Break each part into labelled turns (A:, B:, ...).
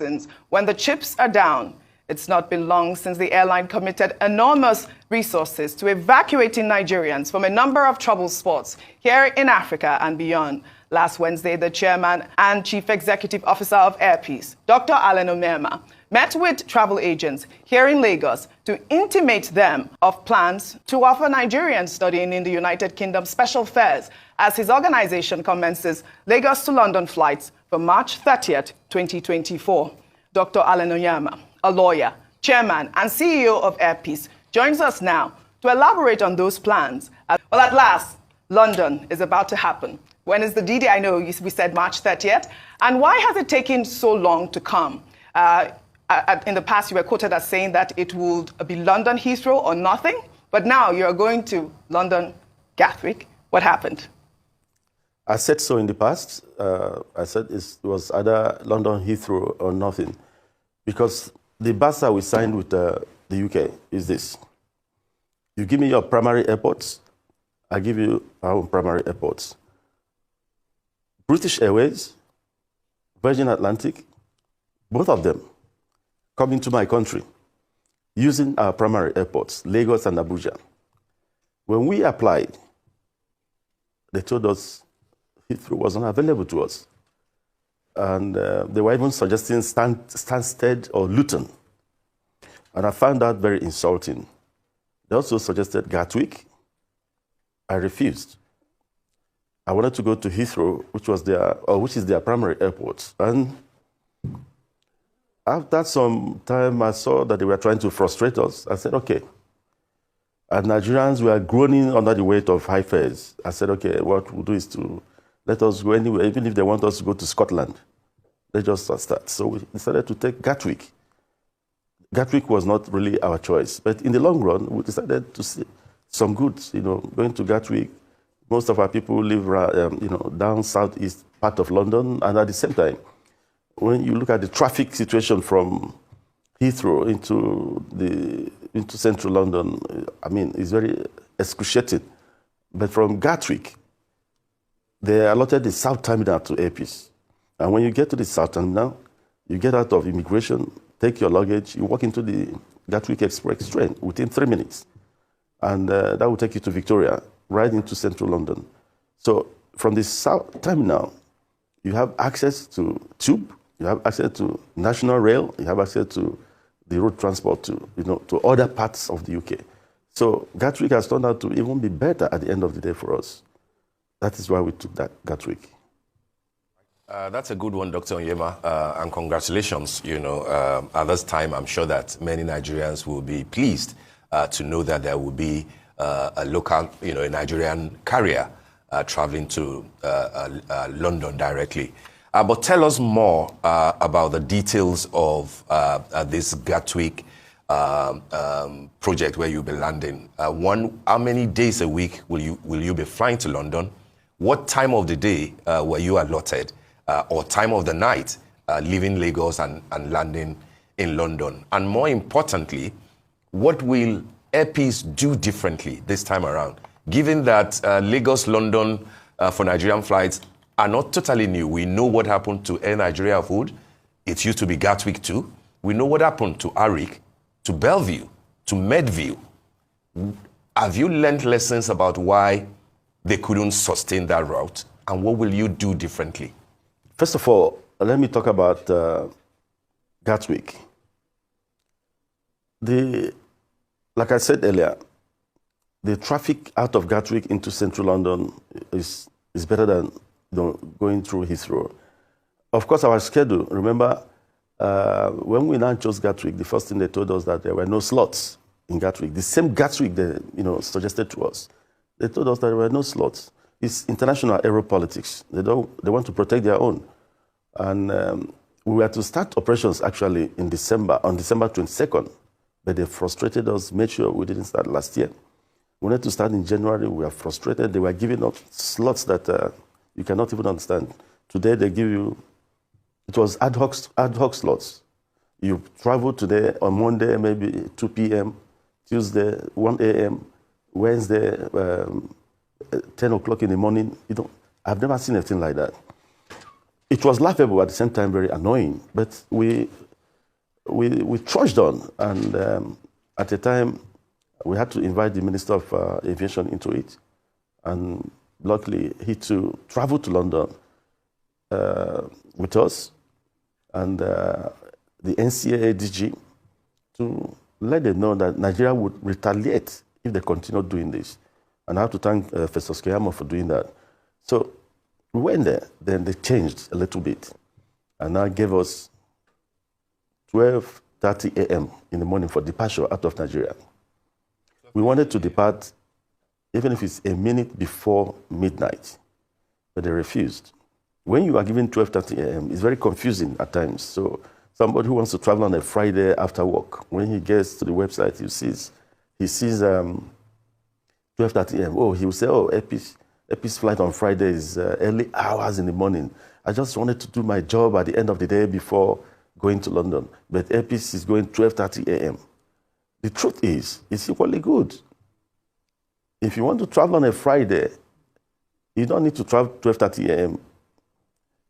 A: Since when the chips are down, it's not been long since the airline committed enormous resources to evacuating Nigerians from a number of troubled spots here in Africa and beyond. Last Wednesday, the chairman and chief executive officer of airpeace, Dr. Alan Onyema, met with travel agents here in Lagos to intimate them of plans to offer Nigerians studying in the United Kingdom special fares as his organization commences Lagos to London flights for March 30th, 2024. Dr. Alan Onyema, a lawyer, chairman, and CEO of airpeace, joins us now to elaborate on those plans. Well, at last, London is about to happen. When is the D-Day? I know we said March 30th. And why has it taken so long to come? In the past, you were quoted as saying that it would be London Heathrow or nothing. But now you're going to London Gatwick. What happened?
B: I said so in the past. I said it was either London Heathrow or nothing. Because the BASA we signed with the UK is this. You give me your primary airports, I give you our own primary airports. British Airways, Virgin Atlantic, both of them come into my country using our primary airports, Lagos and Abuja. When we applied, they told us Heathrow wasn't available to us. And they were even suggesting Stansted or Luton. And I found that very insulting. They also suggested Gatwick. I refused. I wanted to go to Heathrow, which is their primary airport. And after some time, I saw that they were trying to frustrate us. I said, okay. And Nigerians were groaning under the weight of high fares. I said, okay, what we'll do is to let us go anywhere, even if they want us to go to Scotland. They just start. So we decided to take Gatwick. Gatwick was not really our choice. But in the long run, we decided to see some goods, going to Gatwick. Most of our people live, down southeast part of London. And at the same time, when you look at the traffic situation from Heathrow into central London, it's very excruciating. But from Gatwick, they allotted the south terminal to airpeace. And when you get to the south terminal, you get out of immigration, take your luggage, you walk into the Gatwick Express train within 3 minutes. And that will take you to Victoria, right into central London. So from the south terminal, you have access to tube, you have access to national rail, you have access to the road transport to other parts of the UK. So Gatwick has turned out to even be better at the end of the day for us. That is why we took that Gatwick.
C: That's a good one, Dr. Onyema, and congratulations. At this time, I'm sure that many Nigerians will be pleased to know that there will be a local, a Nigerian carrier traveling to London directly. But tell us more about the details of this Gatwick project where you'll be landing. How many days a week will you be flying to London? What time of the day were you allotted? Or time of the night, leaving Lagos and landing in London? And more importantly, what will airpeace do differently this time around? Given that Lagos-London for Nigerian flights are not totally new. We know what happened to Air Nigeria Food. It used to be Gatwick too. We know what happened to Arik, to Bellevue, to Medview. Have you learned lessons about why they couldn't sustain that route? And what will you do differently?
B: First of all, let me talk about Gatwick. Like I said earlier, the traffic out of Gatwick into central London is better than going through Heathrow. Of course, our schedule, remember, when we now chose Gatwick, the first thing they told us that there were no slots in Gatwick. The same Gatwick they suggested to us. They told us that there were no slots. It's international aeropolitics. They want to protect their own. And we were to start operations actually on December 22nd, but they frustrated us, made sure we didn't start last year. We wanted to start in January. We were frustrated. They were giving up slots that you cannot even understand. Today they give you, it was ad hoc slots. You travel today, on Monday, maybe 2 p.m., Tuesday, 1 a.m., Wednesday, 10 o'clock in the morning. I've never seen anything like that. it was laughable, at the same time very annoying. But we trudged on, and at the time, we had to invite the Minister of Aviation into it. And luckily, he too traveled to London with us and the NCAA DG to let them know that Nigeria would retaliate if they continue doing this. And I have to thank Festus Keyamo for doing that. So we went there, then they changed a little bit, and now gave us 12:30 a.m. in the morning for departure out of Nigeria. We wanted to depart even if it's a minute before midnight, but they refused. When you are given 12:30 a.m., it's very confusing at times. So somebody who wants to travel on a Friday after work, when he gets to the website, he sees 12:30 a.m. Oh, he will say, oh, airpeace flight on Friday is early hours in the morning. I just wanted to do my job at the end of the day before going to London. But airpeace is going 12:30 a.m. The truth is, it's equally good. If you want to travel on a Friday, you don't need to travel 12:30 a.m.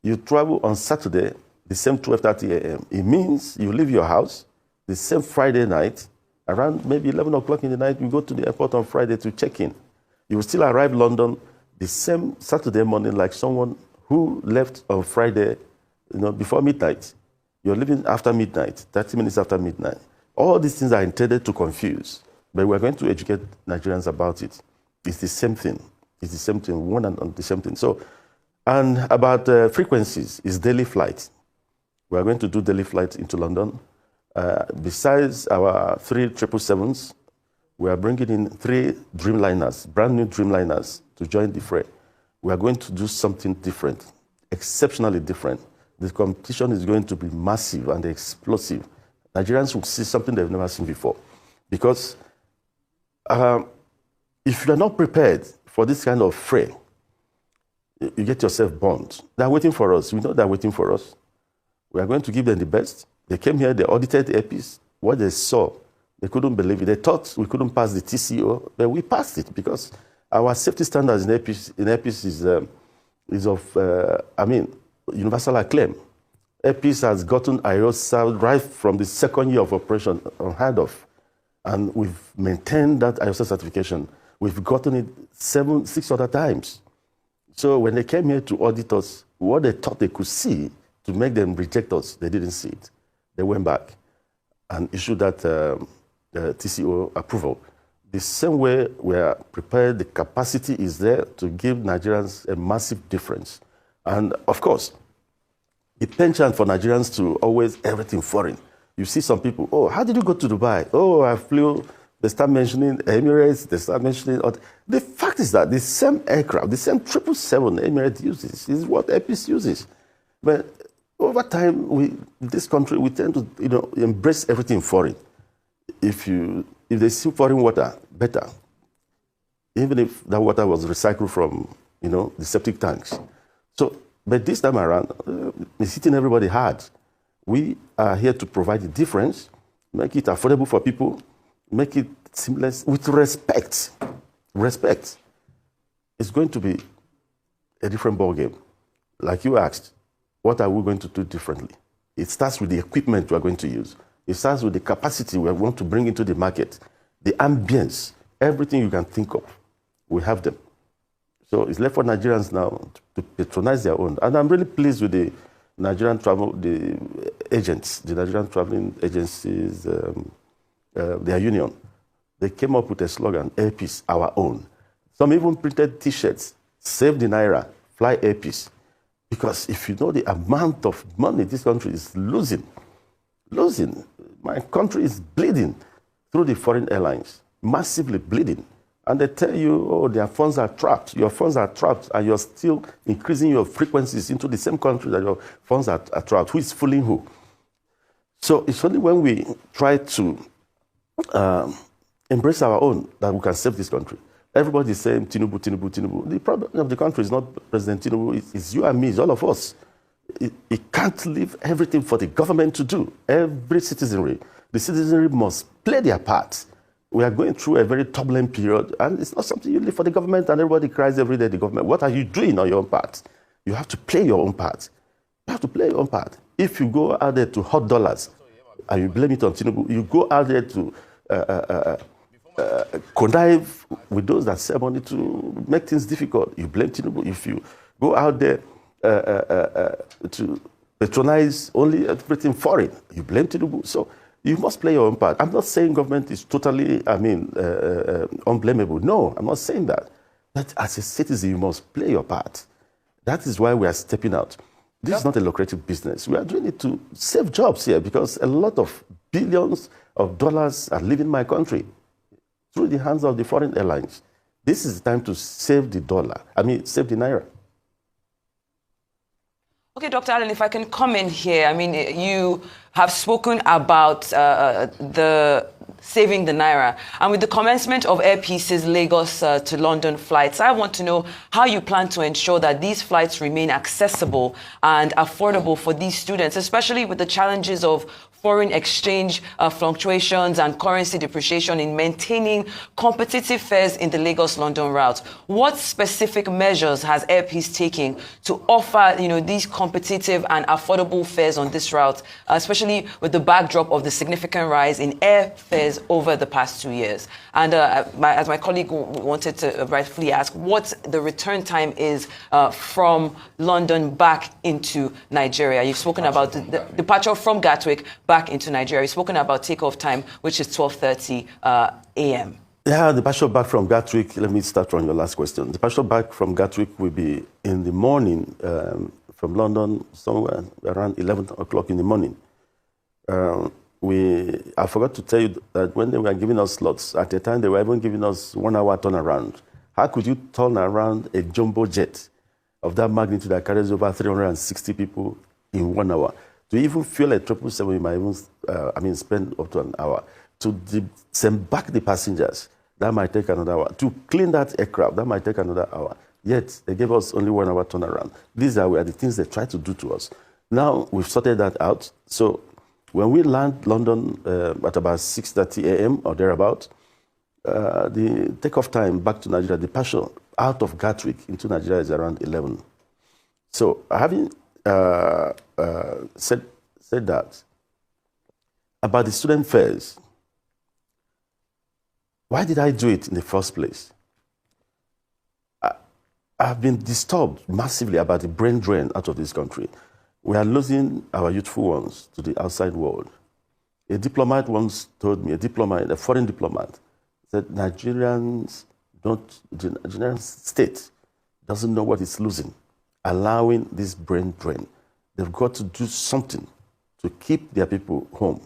B: You travel on Saturday, the same 12:30 a.m. It means you leave your house the same Friday night, around maybe 11 o'clock in the night, you go to the airport on Friday to check in. You will still arrive London the same Saturday morning like someone who left on Friday, before midnight. You're leaving after midnight, 30 minutes after midnight. All these things are intended to confuse, but we're going to educate Nigerians about it. It's the same thing. It's the same thing, one and the same thing. So, and about frequencies, is daily flights. We're going to do daily flights into London. Besides our 3 777s, we are bringing in 3 Dreamliners, brand new Dreamliners, to join the fray. We are going to do something different, exceptionally different. The competition is going to be massive and explosive. Nigerians will see something they've never seen before. Because if you are not prepared for this kind of fray, you get yourself burned. They're waiting for us. We know they're waiting for us. We are going to give them the best. They came here, they audited the airpeace. What they saw, they couldn't believe it. They thought we couldn't pass the TCO, but we passed it because our safety standards in airpeace is of universal acclaim. Airpeace has gotten IOSA right from the second year of operation unheard of. And we've maintained that IOSA certification. We've gotten it 6 other times. So when they came here to audit us, what they thought they could see to make them reject us, they didn't see it. They went back and issued that TCO approval. The same way we are prepared, the capacity is there to give Nigerians a massive difference. And of course, the penchant for Nigerians to always everything foreign. You see some people, oh, how did you go to Dubai? Oh, I flew. They start mentioning Emirates, they start mentioning... The fact is that the same aircraft, the same 777 Emirates uses is what airpeace uses. But over time, in this country, we tend to embrace everything foreign. If they see foreign water, better. Even if that water was recycled from the septic tanks. So, but this time around, it's hitting everybody hard. We are here to provide the difference, make it affordable for people, make it seamless with respect. Respect. It's going to be a different ballgame. Like you asked, what are we going to do differently? It starts with the equipment we are going to use. It starts with the capacity we want to bring into the market, the ambience, everything you can think of. We have them. So it's left for Nigerians now to patronize their own. And I'm really pleased with the Nigerian agents, the Nigerian traveling agencies, their union. They came up with a slogan, airpeace, our own. Some even printed T-shirts, save the Naira, fly airpeace. Because if you know the amount of money this country is losing, my country is bleeding through the foreign airlines, massively bleeding. And they tell you, oh, their funds are trapped. Your funds are trapped, and you're still increasing your frequencies into the same country that your funds are trapped. Who is fooling who? So it's only when we try to embrace our own that we can save this country. Everybody is saying, Tinubu, Tinubu, Tinubu. The problem of the country is not President Tinubu, it's you and me, it's all of us. It can't leave everything for the government to do. Every citizenry, the citizenry must play their part. We are going through a very turbulent period, and it's not something you leave for the government, and everybody cries every day, the government. What are you doing on your own part? You have to play your own part. You have to play your own part. If you go out there to hot dollars and you blame it on Tinubu, you go out there to connive with those that sell money to make things difficult, you blame Tinubu. If you go out there to patronize only everything foreign, you blame Tinubu. So you must play your own part. I'm not saying government is totally, unblameable. No, I'm not saying that. But as a citizen, you must play your part. That is why we are stepping out. This is not a lucrative business. We are doing it to save jobs here because a lot of billions of dollars are leaving my country through the hands of the foreign airlines. This is the time to save the dollar. Save the naira.
D: Okay, Dr. Allen, if I can come in here. You have spoken about the saving the naira. And with the commencement of airpeace's Lagos to London flights, I want to know how you plan to ensure that these flights remain accessible and affordable for these students, especially with the challenges of foreign exchange fluctuations and currency depreciation in maintaining competitive fares in the Lagos-London route. What specific measures has Airpeace taken to offer, these competitive and affordable fares on this route, especially with the backdrop of the significant rise in air fares over the past 2 years? And as my colleague wanted to rightfully ask, what the return time is from London back into Nigeria. You've spoken about the departure from Gatwick back into Nigeria. You've spoken about takeoff time, which is 12:30 a.m.
B: Yeah, the departure back from Gatwick, let me start from your last question. The departure back from Gatwick will be in the morning from London, somewhere around 11 o'clock in the morning. I forgot to tell you that when they were giving us slots, at the time they were even giving us 1 hour turnaround. How could you turn around a jumbo jet of that magnitude that carries over 360 people in 1 hour? To even fuel a 777, you might even spend up to an hour. To disembark the passengers, that might take another hour. To clean that aircraft, that might take another hour. Yet, they gave us only 1 hour turnaround. These are the things they try to do to us. Now, we've sorted that out. So, when we land London at about 6:30 a.m. or thereabout, the takeoff time back to Nigeria, departure out of Gatwick into Nigeria is around 11. So, having said that, about the student fares, why did I do it in the first place? I've been disturbed massively about the brain drain out of this country. We are losing our youthful ones to the outside world. A diplomat once told me, a foreign diplomat, that the Nigerian state doesn't know what it's losing, allowing this brain drain. They've got to do something to keep their people home.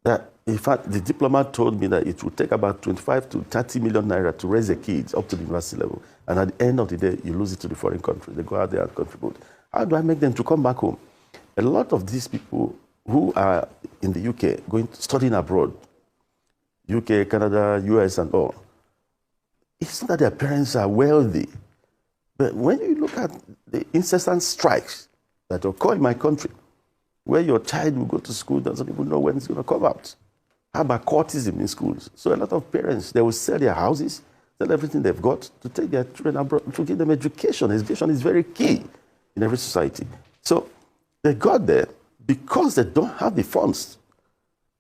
B: That, in fact, the diplomat told me that it would take about 25 to 30 million naira to raise the kids up to the university level. And at the end of the day, you lose it to the foreign country. They go out there and contribute. How do I make them to come back home? A lot of these people who are in the UK, studying abroad, UK, Canada, US, and all, it's not that their parents are wealthy. But when you look at the incessant strikes that occur in my country, where your child will go to school, doesn't even know when it's going to come out. How about courtism in schools? So a lot of parents, they will sell their houses, sell everything they've got to take their children abroad, to give them education. Education is very key in every society. So they got there because they don't have the funds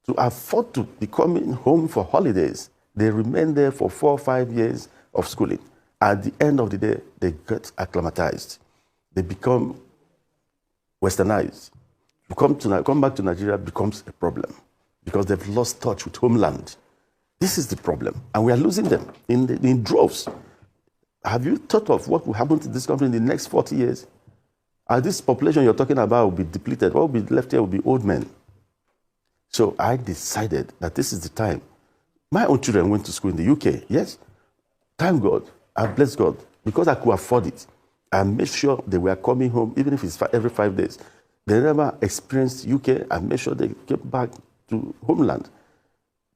B: to afford to be coming home for holidays. They remain there for 4 or 5 years of schooling. At the end of the day, they get acclimatized. They become westernized. To come back to Nigeria becomes a problem because they've lost touch with homeland. This is the problem, and we are losing them in droves. Have you thought of what will happen to this country in the next 40 years? This population you're talking about will be depleted. What will be left here will be old men. So I decided that this is the time. My own children went to school in the UK, yes. Thank God, I bless God, because I could afford it. I made sure they were coming home, even if it's every 5 days. They never experienced UK. I made sure they came back to homeland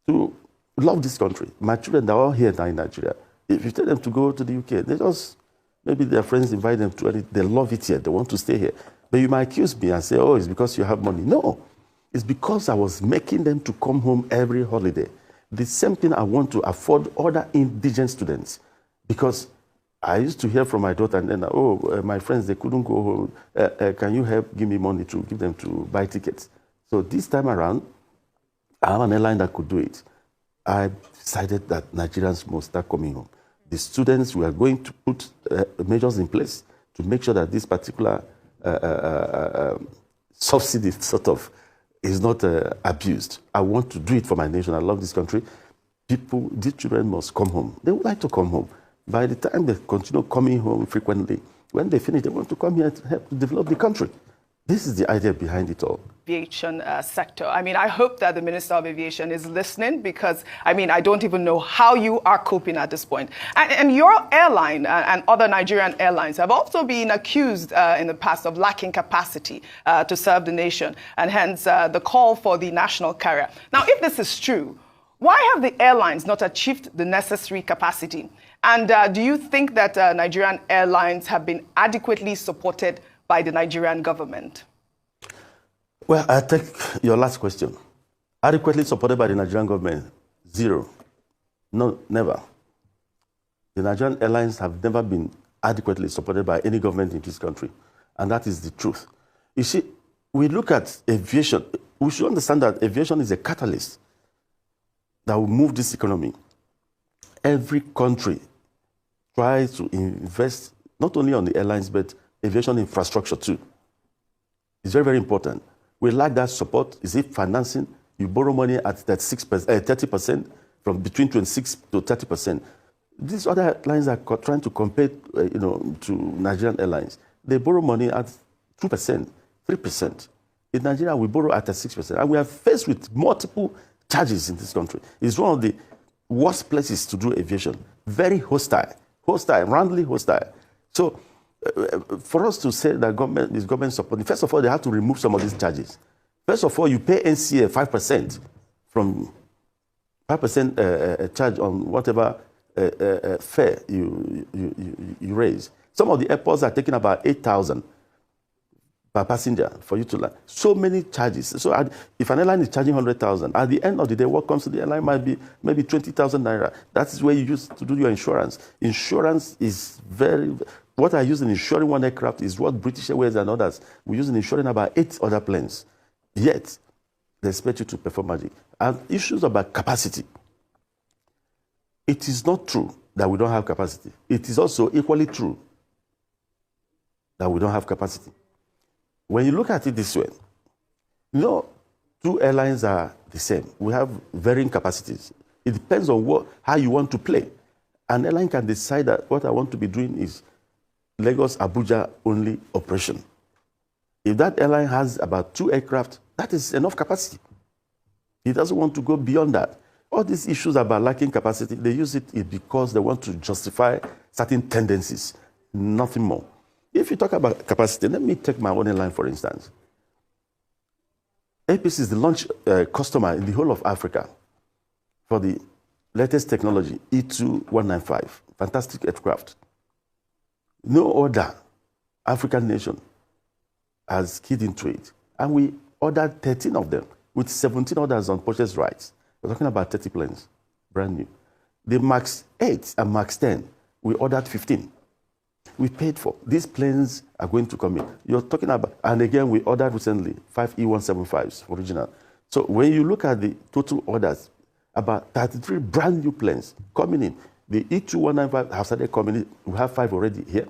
B: to love this country. My children are all here now in Nigeria. If you tell them to go to the UK, they just, maybe their friends invite them to it. They love it here. They want to stay here. But you might accuse me and say, oh, it's because you have money. No, it's because I was making them to come home every holiday. The same thing I want to afford other indigent students, because I used to hear from my daughter, and then, my friends, they couldn't go home. Can you help give me money to give them to buy tickets? So this time around, I have an airline that could do it. I decided that Nigerians must start coming home. The students, we are going to put measures in place to make sure that this particular subsidy sort of is not abused. I want to do it for my nation. I love this country. People, these children must come home. They would like to come home. By the time they continue coming home frequently, when they finish, they want to come here to help to develop the country. This is the idea behind it all.
A: Aviation sector. I mean, I hope that the Minister of Aviation is listening because, I mean, I don't even know how you are coping at this point. And your airline and other Nigerian airlines have also been accused in the past of lacking capacity to serve the nation, and hence the call for the national carrier. Now, if this is true, why have the airlines not achieved the necessary capacity? And do you think that Nigerian airlines have been adequately supported by the Nigerian government?
B: Well, I take your last question. Adequately supported by the Nigerian government? Zero. No, never. The Nigerian airlines have never been adequately supported by any government in this country. And that is the truth. You see, we look at aviation. We should understand that aviation is a catalyst that will move this economy. Every country tries to invest not only on the airlines, but aviation infrastructure too. It's very, very important. We lack that support. Is it financing? You borrow money at 30%, from between 26 to 30%. These other airlines are trying to compare, to Nigerian airlines. They borrow money at 2%, 3%. In Nigeria, we borrow at 6%. And we are faced with multiple charges in this country. It's one of the worst places to do aviation. Very hostile, roundly hostile. So for us to say that government is government supporting, first of all, they have to remove some of these charges. First of all, you pay NCA 5% from 5% charge on whatever fare you raise. Some of the airports are taking about 8,000 per passenger for you to land. So many charges. So if an airline is charging 100,000, at the end of the day, what comes to the airline might be maybe 20,000 naira. That is where you use to do your insurance. Insurance is what I use in insuring one aircraft is what British Airways and others we use in insuring about 8 other planes. Yet, they expect you to perform magic. And issues about capacity. It is not true that we don't have capacity. It is also equally true that we don't have capacity. When you look at it this way, two airlines are the same. We have varying capacities. It depends on how you want to play. An airline can decide that what I want to be doing is Lagos-Abuja only operation. If that airline has about 2 aircraft, that is enough capacity. He doesn't want to go beyond that. All these issues about lacking capacity, they use it because they want to justify certain tendencies, nothing more. If you talk about capacity, let me take my own airline, for instance. airpeace is the launch customer in the whole of Africa for the latest technology, E2195, fantastic aircraft. No other African nation has keyed into it. And we ordered 13 of them, with 17 others on purchase rights. We're talking about 30 planes, brand new. The MAX 8 and MAX 10, we ordered 15. We paid for. These planes are going to come in. You're talking about, and again, we ordered recently 5 E175s, original. So when you look at the total orders, about 33 brand new planes coming in. The E2195 have started coming in. We have 5 already here.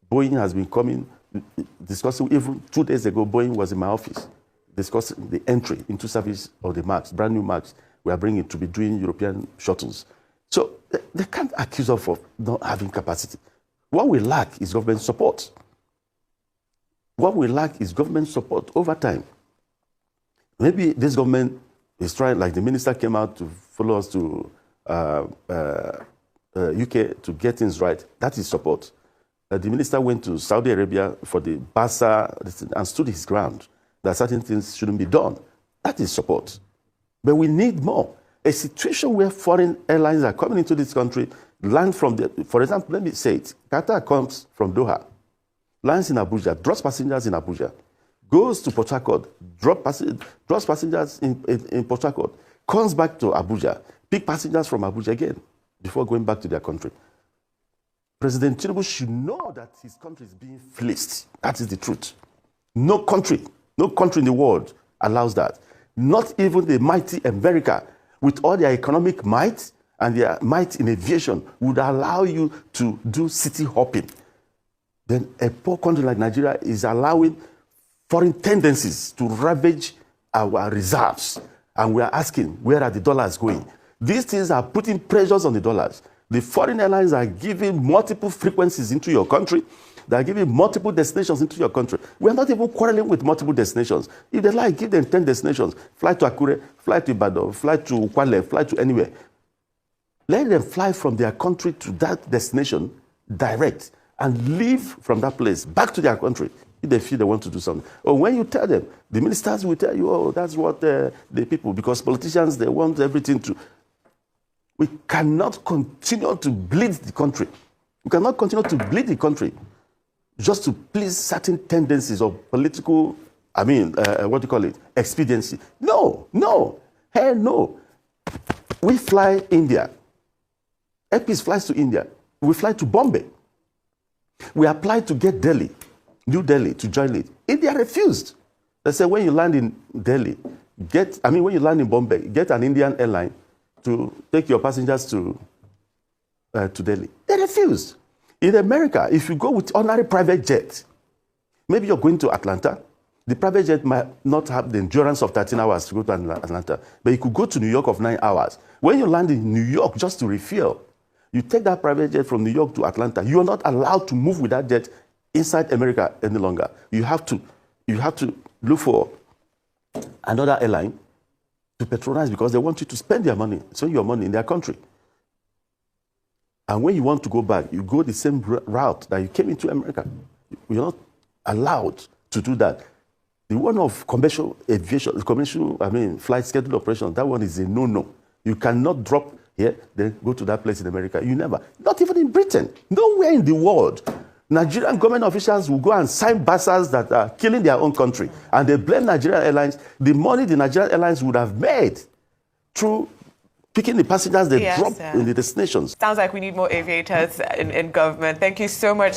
B: Boeing has been coming, discussing, even 2 days ago, Boeing was in my office discussing the entry into service of the MAX, brand new MAX we are bringing to be doing European shuttles. So they can't accuse us of not having capacity. What we lack is government support. What we lack is government support over time. Maybe this government is trying, like the minister came out to follow us to UK to get things right. That is support. The minister went to Saudi Arabia for the Basa and stood his ground that certain things shouldn't be done. That is support. But we need more. A situation where foreign airlines are coming into this country, land from for example, let me say it, Qatar comes from Doha, lands in Abuja, drops passengers in Abuja, goes to Port Harcourt, drops passengers in Port Harcourt, comes back to Abuja, pick passengers from Abuja again before going back to their country. President Tinubu should know that his country is being fleeced. That is the truth. No country in the world allows that. Not even the mighty America, with all their economic might and their might in aviation, would allow you to do city hopping. Then a poor country like Nigeria is allowing foreign tendencies to ravage our reserves. And we are asking, where are the dollars going? These things are putting pressures on the dollars. The foreign airlines are giving multiple frequencies into your country. They are giving multiple destinations into your country. We are not even quarreling with multiple destinations. If they like, give them 10 destinations. Fly to Akure, fly to Ibadan, fly to Kwale, fly to anywhere. Let them fly from their country to that destination direct and leave from that place back to their country if they feel they want to do something. Or when you tell them, the ministers will tell you, oh, that's what the people, because politicians, they want everything to. We cannot continue to bleed the country. We cannot continue to bleed the country just to please certain tendencies of political, expediency. No, hell no. We fly India. airpeace flies to India. We fly to Bombay. We applied to get New Delhi, to join it. India refused. They said, when you land in Delhi, when you land in Bombay, get an Indian airline to take your passengers to Delhi. They refused. In America, if you go with ordinary private jet, maybe you're going to Atlanta. The private jet might not have the endurance of 13 hours to go to Atlanta, but you could go to New York of 9 hours. When you land in New York just to refuel, you take that private jet from New York to Atlanta. You are not allowed to move with that jet inside America any longer. You have to look for another airline to patronize because they want you to spend your money in their country. And when you want to go back, you go the same route that you came into America. You're not allowed to do that. The one of commercial aviation, flight schedule operation, that one is a no-no. You cannot drop here, then go to that place in America. You never. Not even in Britain. Nowhere in the world. Nigerian government officials will go and sign bastards that are killing their own country. And they blame Nigerian Airlines. The money the Nigerian Airlines would have made through picking the passengers they drop in the destinations.
E: Sounds like we need more aviators in government. Thank you so much.